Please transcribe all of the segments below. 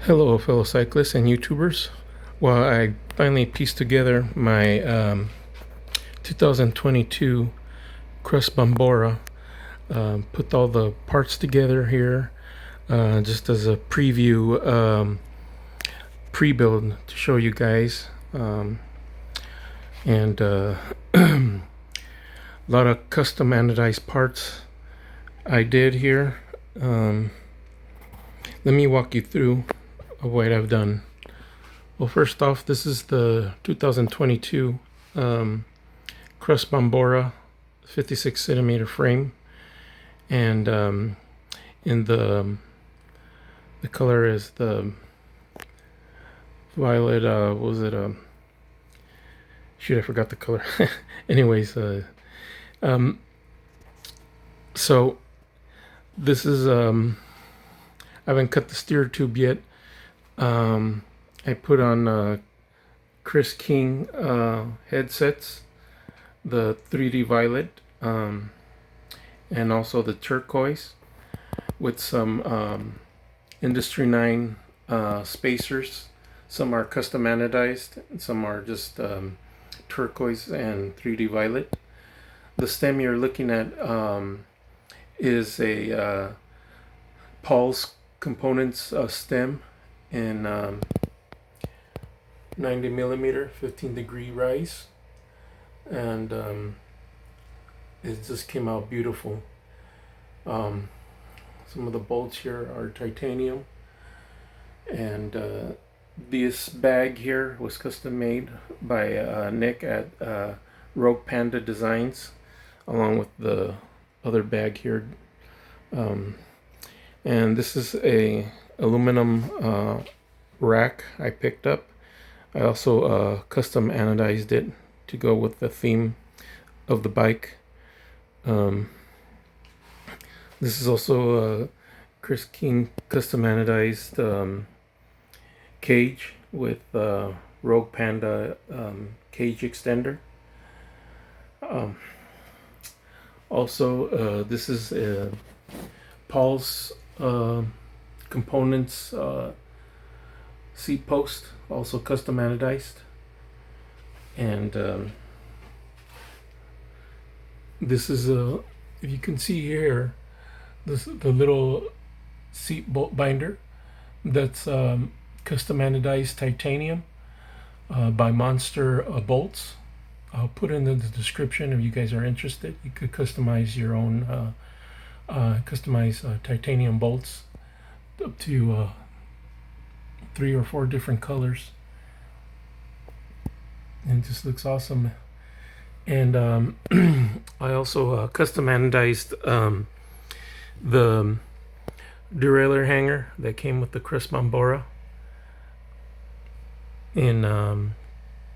Hello, fellow cyclists and YouTubers. Well, I finally pieced together my 2022 Crust Bombora. Put all the parts together here just as a preview, pre-build to show you guys. And a lot of custom anodized parts I did here. Let me walk you through of what I've done. Well, first off, this is the 2022 Crust Bombora 56 centimeter frame, and in the color is the violet. What was it? Shoot, I forgot the color. Anyways, so this is I haven't cut the steer tube yet. I put on Chris King headsets, the 3D violet, and also the turquoise, with some Industry 9 spacers. Some are custom anodized, and some are just turquoise and 3D violet. The stem you're looking at is a Paul's Components stem in 90 millimeter 15-degree rise, and it just came out beautiful. Some of the bolts here are titanium, and this bag here was custom made by Nick at Panda Designs, along with the other bag here. And this is a aluminum rack I picked up. I also custom anodized it to go with the theme of the bike. This is also a Chris King custom anodized cage with Rogue Panda cage extender. Also, this is Paul's Components seat post, also custom anodized. And this is if you can see here, the little seat bolt binder that's custom anodized titanium by Monsterbolts. I'll put in the description if you guys are interested. You could customize your own titanium bolts up to 3 or 4 different colors, and it just looks awesome. And I also custom anodized the derailleur hanger that came with the Crust Bombora in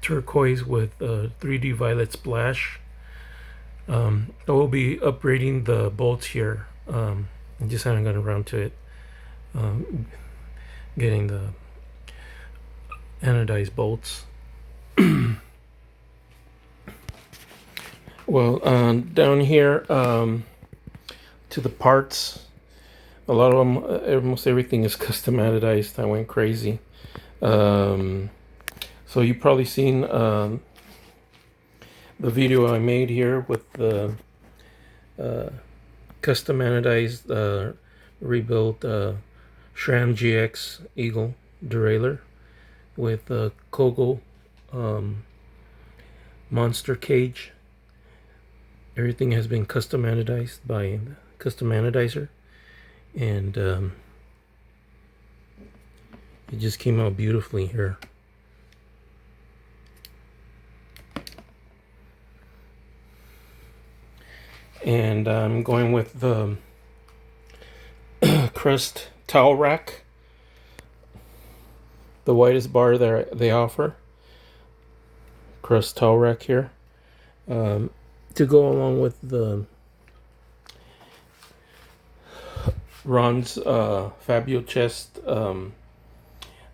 turquoise with 3D violet splash. I will be upgrading the bolts here. I just haven't gotten around to it. Getting the anodized bolts. Well, down here to the parts, a lot of them, almost everything is custom anodized. I went crazy. So you've probably seen the video I made here with the custom anodized rebuilt Sram Eagle derailleur with a Kogel monster cage. Everything has been custom anodized by the custom anodizer, and it just came out beautifully here. And I'm going with the Crust towel rack, the widest bar that they offer. Crust towel rack here, to go along with the Ron's Fabio chest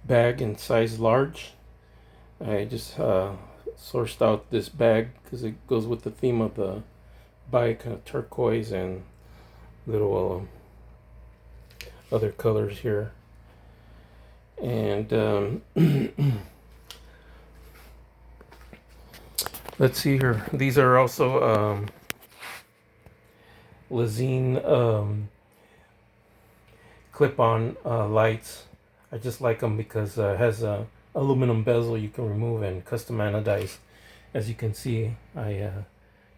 bag in size large. I just sourced out this bag because it goes with the theme of the bike, turquoise and little other colors here. And let's see here. These are also Lezyne clip-on lights. I just like them because it has a aluminum bezel you can remove and custom anodize. As you can see, I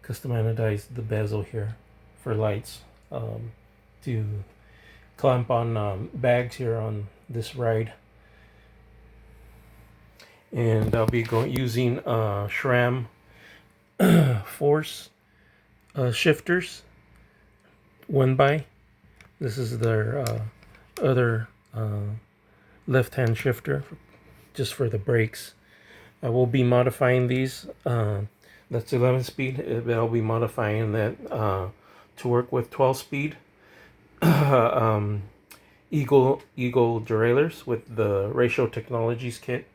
custom anodized the bezel here for lights to clamp on bags here on this ride. And I'll be using Sram force shifters 1x. This is their other left-hand shifter just for the brakes. I will be modifying these. That's 11 speed. I'll be modifying that to work with 12 speed Eagle derailleurs with the Ratio Technologies kit.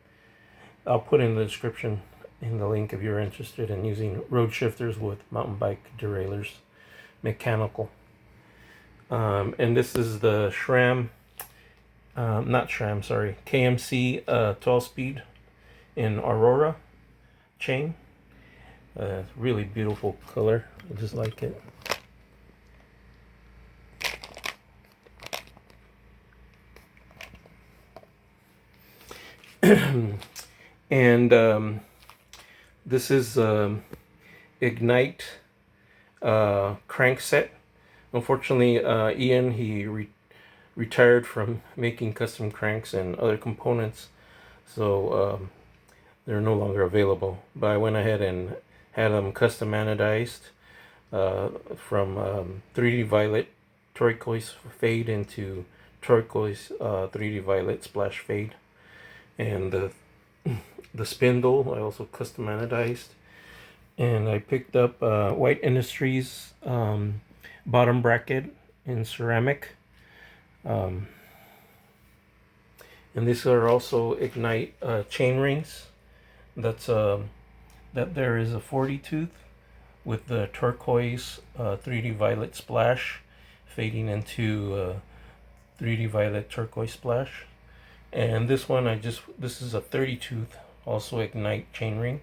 I'll put in the description in the link if you're interested in using road shifters with mountain bike derailleurs, mechanical. And this is the KMC 12 speed in Aurora chain. Really beautiful color. I just like it. And this is Ignite Crankset. Unfortunately, Ian, he retired from making custom cranks and other components, so they're no longer available. But I went ahead and had them custom anodized from 3D violet turquoise fade into turquoise 3D violet splash fade. And the spindle I also custom anodized. And I picked up White Industries bottom bracket in ceramic. And these are also Ignite chain rings. That's that there is a 40 tooth with the turquoise 3D violet splash fading into 3D violet turquoise splash. And this one this is a 30 tooth, also Ignite chain ring,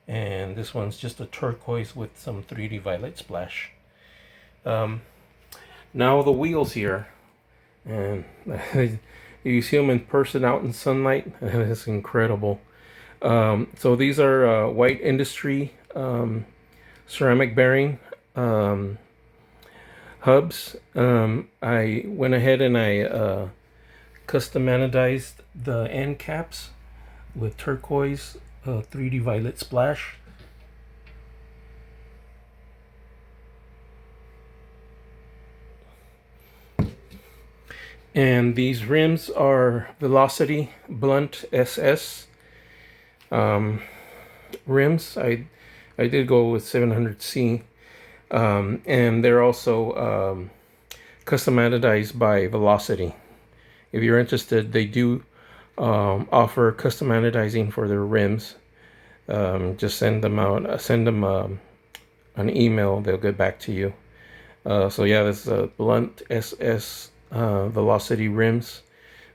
and this one's just a turquoise with some 3D violet splash. Now the wheels here, and you see them in person out in sunlight, and it's incredible. So these are White Industry ceramic bearing hubs. I went ahead and I custom anodized the end caps with turquoise 3D violet splash. And these rims are Velocity Blunt SS rims. I did go with 700C, and they're also custom anodized by Velocity. If you're interested, they do offer custom anodizing for their rims. Just send them an email, they'll get back to you. So yeah, this is a Blunt SS Velocity rims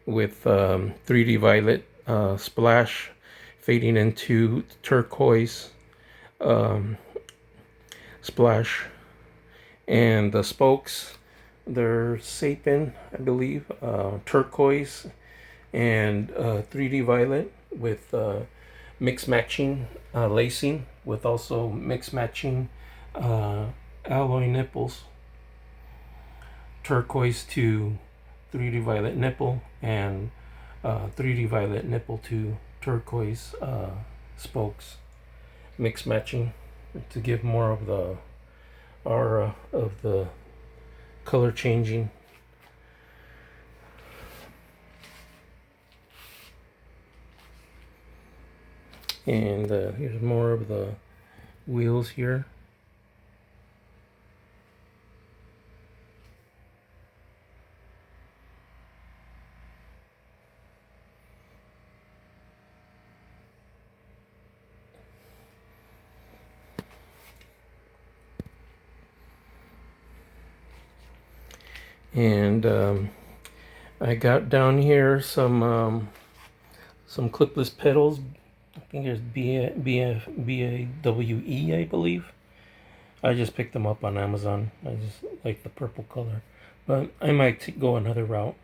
with 3D violet splash fading into turquoise splash. And the spokes, they're Sapim, I believe, turquoise and 3D violet with mix matching lacing, with also mix matching alloy nipples, turquoise to 3D violet nipple, and 3D violet nipple to turquoise spokes, mix matching to give more of the aura of the color changing. And here's more of the wheels here. And I got down here some some clipless pedals. I think there's BAWE, I believe. I just picked them up on Amazon. I just like the purple color, but I might go another route.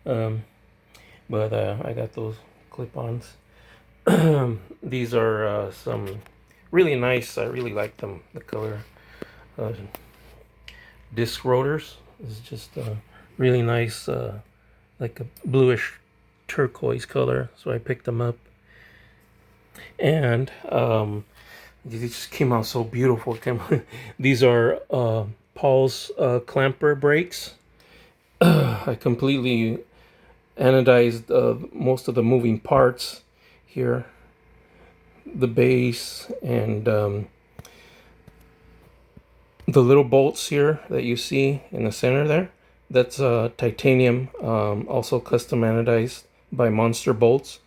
But I got those clip-ons. These are some really nice. I really like them. The color disc rotors is just really nice, like a bluish turquoise color. So I picked them up, and they just came out so beautiful. These are Paul's clamper brakes. I completely anodized most of the moving parts here, the base and the little bolts here that you see in the center there. That's titanium, also custom anodized by Monsterbolts,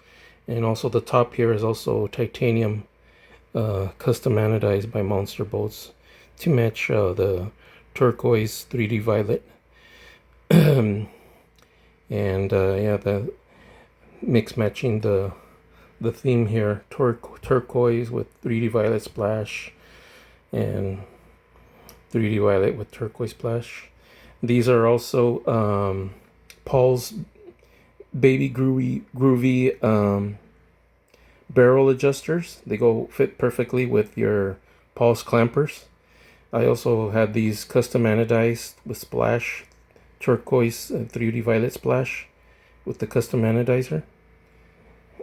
and also the top here is also titanium, custom anodized by Monsterbolts to match the turquoise 3D violet. And yeah, the mix matching the theme here, turquoise with 3D violet splash and 3D violet with turquoise splash. These are also Paul's baby groovy barrel adjusters. They fit perfectly with your Paul's clampers. I also had these custom anodized with splash, turquoise 3D violet splash with the custom anodizer.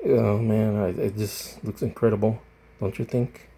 Oh man, it just looks incredible, don't you think?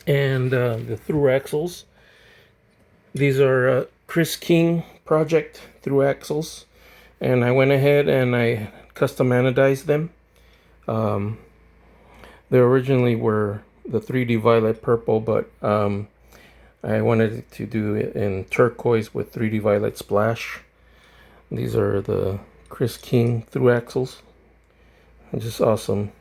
And the thru axles. These are Chris King project thru axles, and I went ahead and I custom anodized them. They originally were the 3D violet purple, but I wanted to do it in turquoise with 3D violet splash. These are the Chris King thru axles. Just awesome.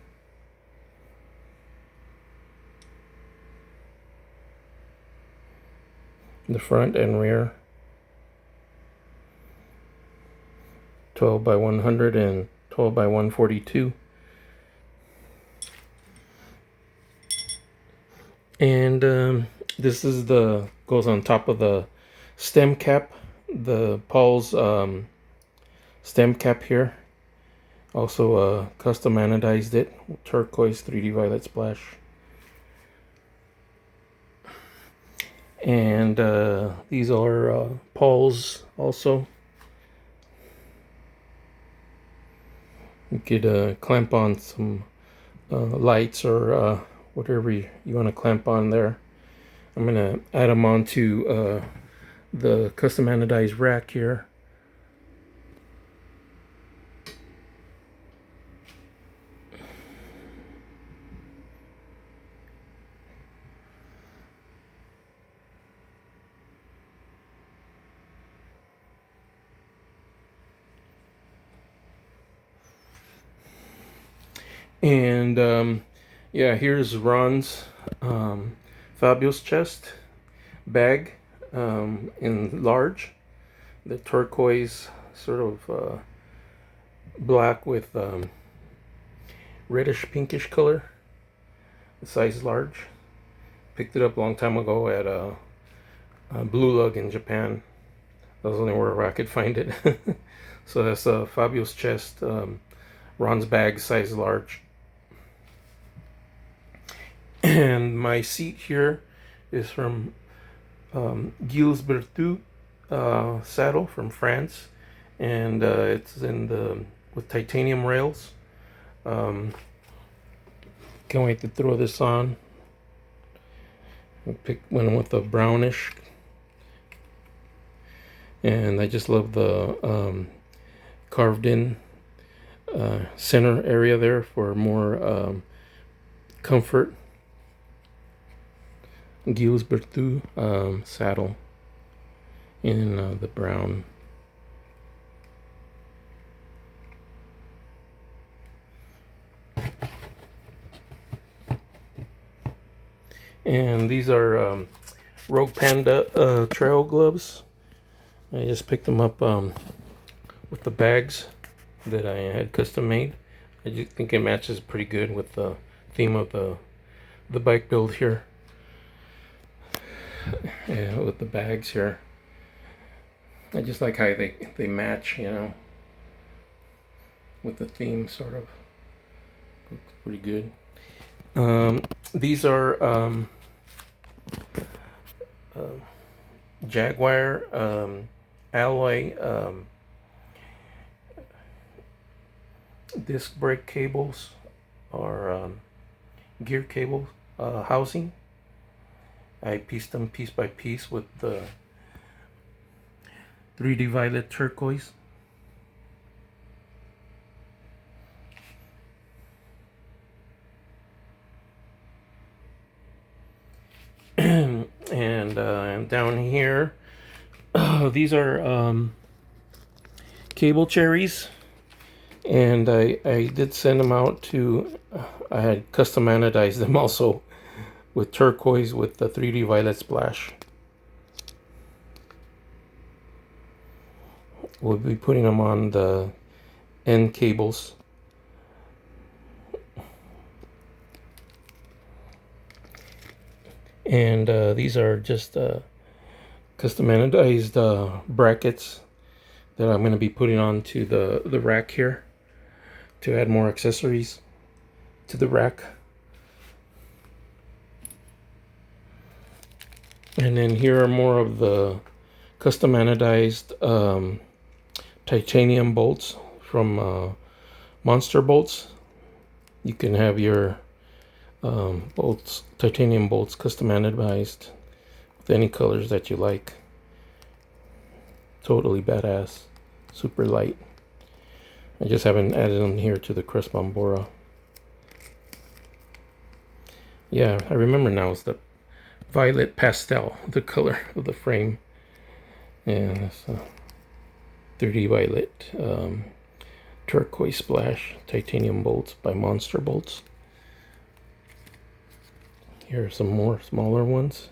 The front and rear, 12 by 100 and 12 by 142. And this is goes on top of the stem cap, the Paul's stem cap here. Also custom anodized it, turquoise 3D violet splash. And these are Paul's also. You could clamp on some lights or whatever you want to clamp on there. I'm going to add them onto the custom anodized rack here. And yeah, here's Ron's Fabio's chest bag in large, the turquoise sort of black with reddish pinkish color, the size large. Picked it up a long time ago at Blue Lug in Japan. That was the only where I could find it. So that's Fabio's chest, Ron's bag, size large. And my seat here is from Gilles Berthoud saddle from France, and it's with titanium rails. Um, can't wait to throw this on. I picked one with a brownish, and I just love the carved in center area there for more comfort. Gilles Berthoud saddle in the brown. And these are Rogue Panda trail gloves. I just picked them up with the bags that I had custom made. I just think it matches pretty good with the theme of the bike build here. Yeah, with the bags here. I just like how they match, you know, with the theme, sort of. Looks pretty good. These are Jaguar alloy disc brake cables, or gear cable housing. I pieced them piece by piece with the 3D violet turquoise. And down here, these are cable cherries, and I did send them out to, I had custom anodized them also with turquoise with the 3D violet splash. We'll be putting them on the end cables. And these are just custom anodized brackets that I'm going to be putting onto the rack here to add more accessories to the rack. And then here are more of the custom anodized titanium bolts from Monsterbolts. You can have your bolts, titanium bolts, custom anodized with any colors that you like. Totally badass, super light. I just haven't added them here to the Crust Bombora. Yeah, I remember now, it's the violet pastel, the color of the frame. And it's 3D violet turquoise splash titanium bolts by Monsterbolts. Here are some more smaller ones.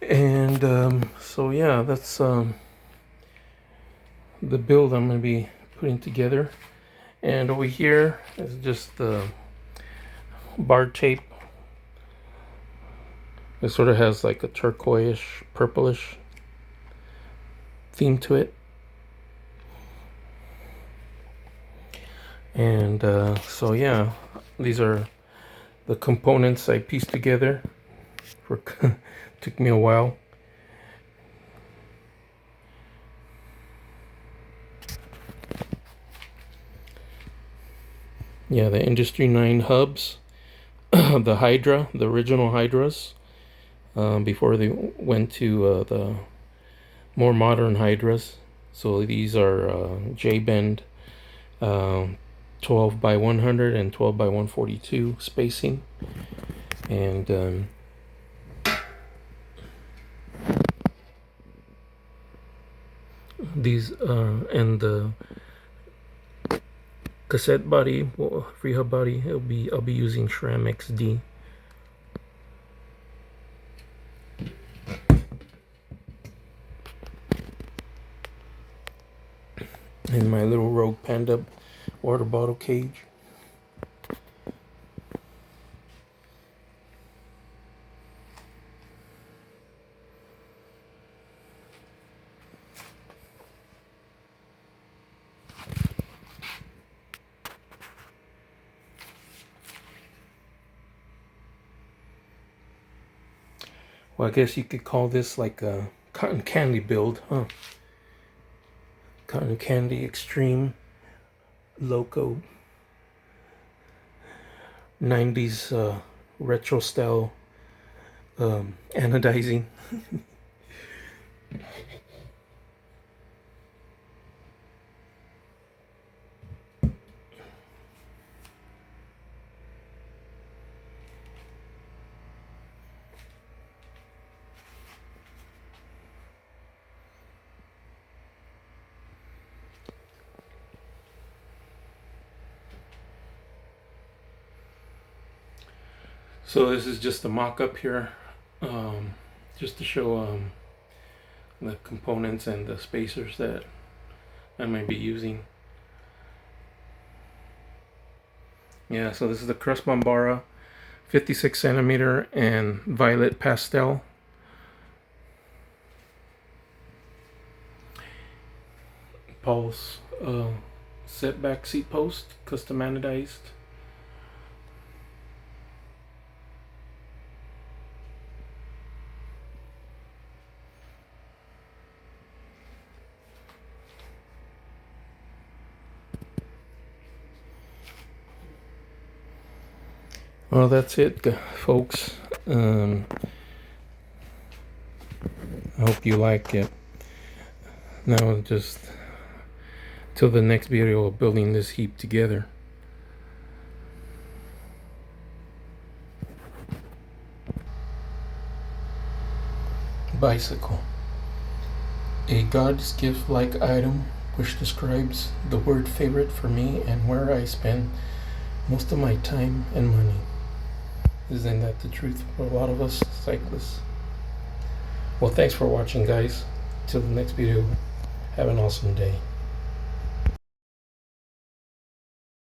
And so yeah, that's the build I'm going to be putting together. And over here is just the bar tape. It sort of has like a turquoise, purplish theme to it. And so yeah, these are the components I pieced together. Took me a while. Yeah, the Industry 9 hubs, the Hydra, the original Hydras, before they went to the more modern Hydras. So these are J-bend 12 by 100 and 12 by 142 spacing. And these and the cassette body, free hub body, I'll be using Sram XD. And my little Rogue Panda water bottle cage. Well, I guess you could call this like a cotton candy build, huh? Cotton candy extreme loco 90s retro style anodizing. So this is just a mock-up here, just to show the components and the spacers that I might be using. Yeah, so this is the Crust Bombora 56 centimeter and violet pastel. Pulse setback seat post, custom anodized. Well, that's it, folks. I hope you like it. Now, just till the next video of building this heap together. Bicycle. A God's gift-like item which describes the word favorite for me and where I spend most of my time and money. Isn't that the truth for a lot of us cyclists? Well, thanks for watching, guys. Till the next video, have an awesome day.